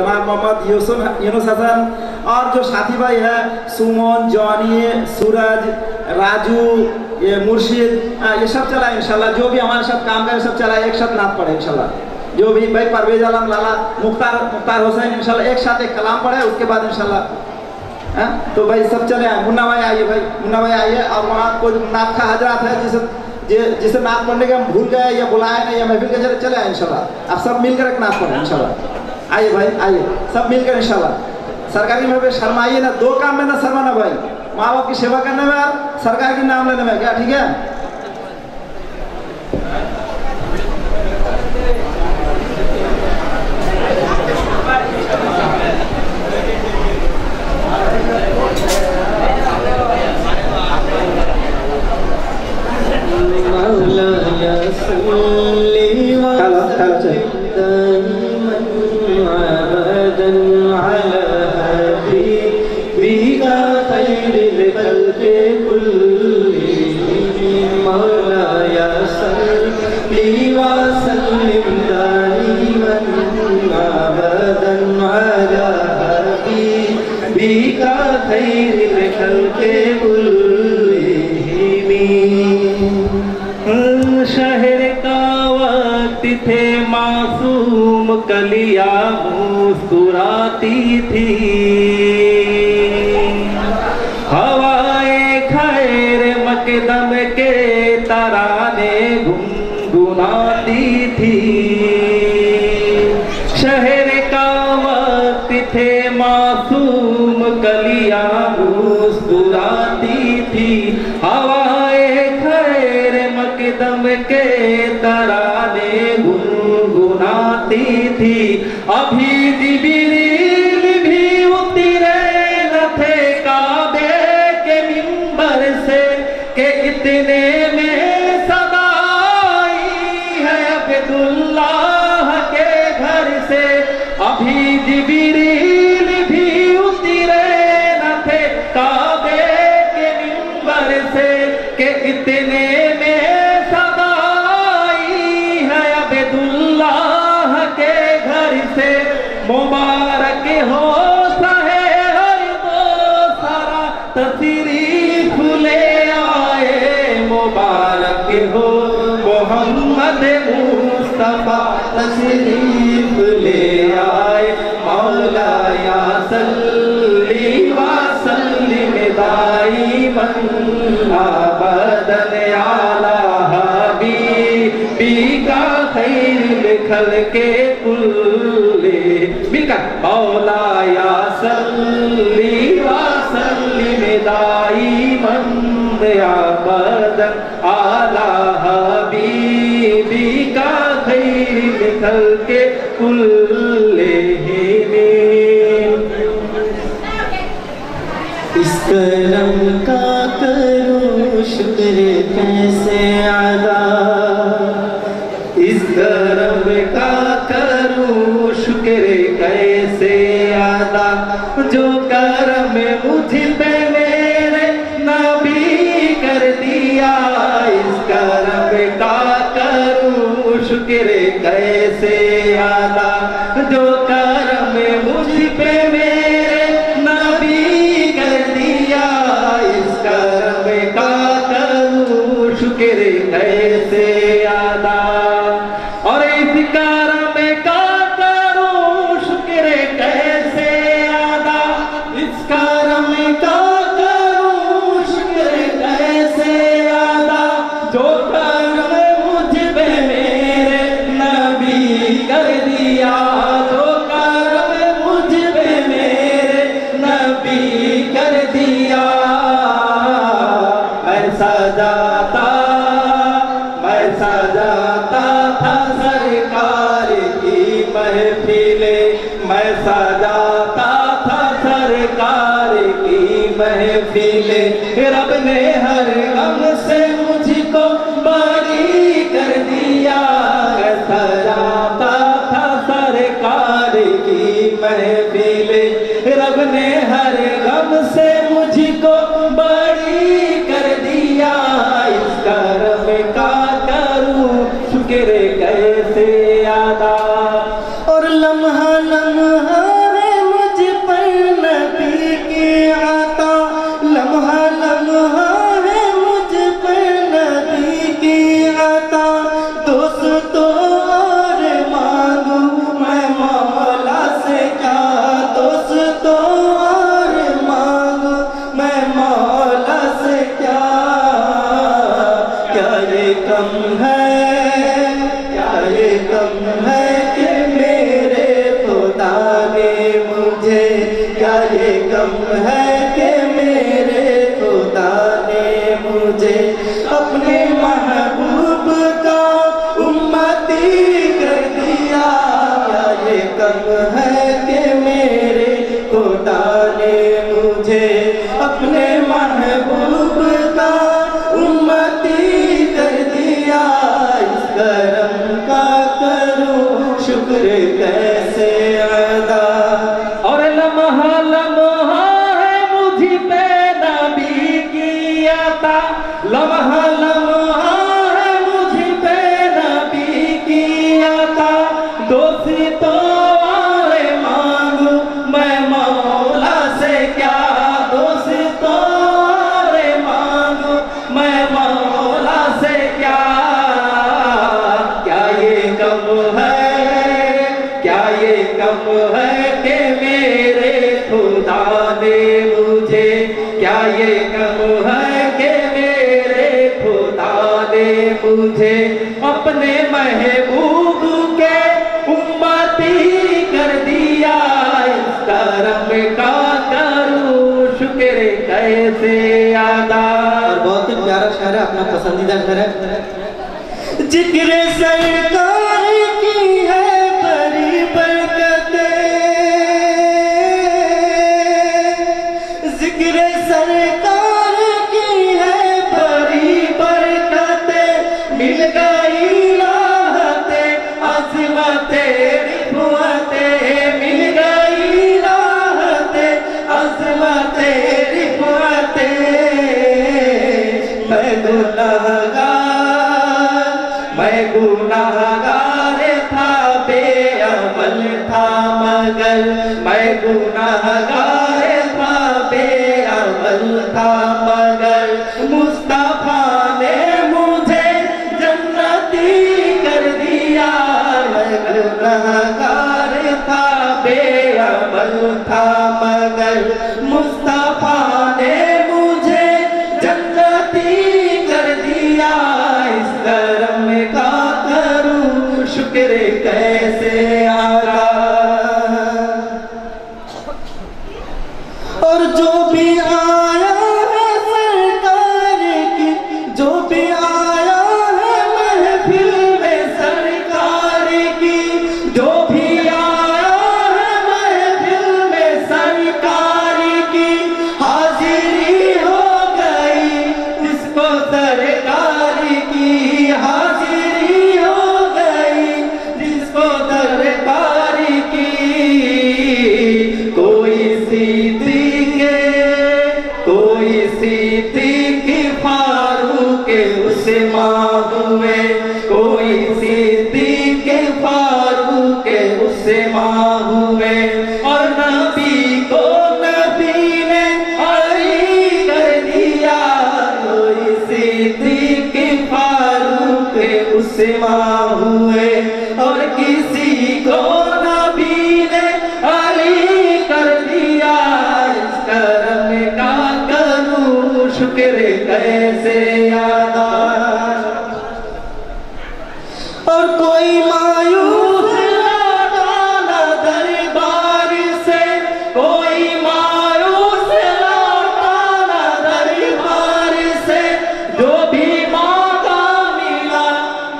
जनाब मोहम्मद यूनुस हसन और जो साथी भाई है सुमन, जॉनी, सूरज, राजू, ये मुर्शिद, ये सब चलाए इंशाल्लाह। जो भी हमारे साथ काम करे सब चलाए, एक साथ नात पढ़े इंशाल्लाह। जो भी भाई परवेज आलम, लाला मुख्तार हुसैन इंशाल्लाह एक साथ एक कलाम पढ़े, उसके बाद इंशाल्लाह तो भाई सब चले आए। मुन्ना भाई आइए, भाई मुन्ना भाई आइए। और वहाँ कोई नात का हजरात है जिसे नात पढ़ने के हम भूल गए या बुलाए नहीं या महफिल के जरिए चले आए इंशाल्लाह। आप सब मिलकर एक नात पढ़े इंशाल्लाह। आइए भाई आइए, सब मिलकर इंशाल्लाह। सरकारी में भी शर्माइए ना, दो काम में ना शर्माना भाई, माँ बाप की सेवा करने में और सरकार के नाम लेने में, क्या ठीक है? शहर का वक्त थे मासूम कलिया मुस्कुराती थी, हवाए खैर मकदम के तराने गुनगुनाती थी। शहर का वक्त थे मासूम कलिया मुस्कुराती थी, हवाए खैर मकदम के तराने गुनगुनाती थी। अभी जिब्रील भी उतरे न थे काबे के मिंबर से कि इतने में सदा आई है अब्दुल्लाह के घर से। अभी जिब्रील भी उतरे न थे काबे के मिंबर से कि इतने में सदा आई है अब्दुल्लाह के घर से। मुबारक हो सहे हर दो सारा तशरीफ ले आए, मुबारक हो मोहम्मद मुस्तफा तशरीफ ले आए। मौला या सल्ली व सल्लिम दाइमन अबदन अला हबीबिका खैरुल खल्के कुल्ले। मिलकर मौला या सल्ली व सल्लिम दाइमन अबदन अला हबीबिका खैरुल खल्के कुल्ले। इस करम का करूं शुक्र कैसे अदा, इस करम का करूं शुक्र कैसे अदा, जो करम मुझ पे मेरे नबी कर दिया। इस करम का करूं शुक्र कैसे अदा, जो करम मुझ पे मेरे नबी कर दिया। इस करम का करूं शुक्र कैसे अदा, और इस करम का करूं शुक्र कैसे अदा। इस करम का करूं शुक्र कैसे अदा, जो करम मुझ पे मेरे नबी कर दिया। जो करम मुझ पे मेरे नबी कर दिया। मैं सजाता था सरकार की महफिले, मैं सजाता था सरकार की महफिले। रब ने हर गम से मुझको बरी कर दिया। मैं सजाता था सरकार की महफिले, रब ने हर गम से मुझको बरी कर दिया। इस करम का करूं शुक्र कैसे अदा, और लम्हा लम्हा है कि मेरे खुदा ने मुझे, क्या ये गम है कि मेरे खुदा ने मुझे अपने महबूब के उम्मती कर दिया। इस करम का करूं शुक्र कैसे अदा। और बहुत ही प्यारा शेर है, अपना पसंदीदा शेर है। जिक्र सरकार की है बड़ी बरकतें, जिक्र सरकार की है बड़ी बरकतें, मिल गई राहतें अज़मतें रिफ़अतें, मिल गई राहतें अज़मतें रिफ़अतें। मैं गुनाहगार था, बेअमल था मगर, मैं गुनाहगार था, बेअमल था मगर, मुस्तफा ने मुझे जन्नती कर दिया। मैं गुनाहगार था, बेअमल था मगर, मुस्तफा ने मुझे जन्नती कर दिया। इस करम का करूं शुक्र कैसे अदा। और जो भी आया है सरकार की, जो भी आया है महफिल में सरकार की, जो भी आया है महफिल में सरकार की, हाजिरी हो गई जिसको सरकार की, हाजिरी हो गई जिसको सरकार की। कोई सिद्दीक़ फारूक उस्मान हुए, कोई सिद्दीक़ फारूक उस्मान हुए, और नबी को नबी ने अली कर दिया। कोई सिद्दीक़ फारूक उस्मान हुए, और किसी को नबी ने अली कर दिया। इस करम का करूं शुक्र कैसे अदा। और कोई मायूस लौटा न दरबार से, कोई मायूस लौटा न दरबार से, जो भी मांगा मिला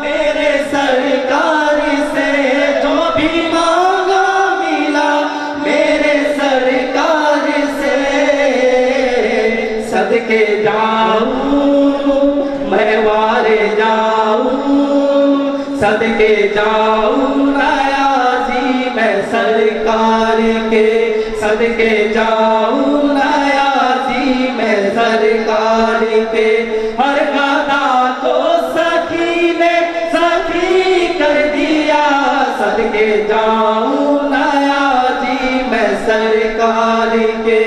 मेरे सरकार से, जो भी मांगा मिला मेरे सरकार से। सदके जाऊं मैं वारे जाऊं, सदके जाऊं नयाज़ी मैं सरकार के, सदके जाऊं नयाज़ी मैं सरकार के। हर गदा को सखी ने सखी कर दिया। सदके जाऊं नयाज़ी मैं सरकार के।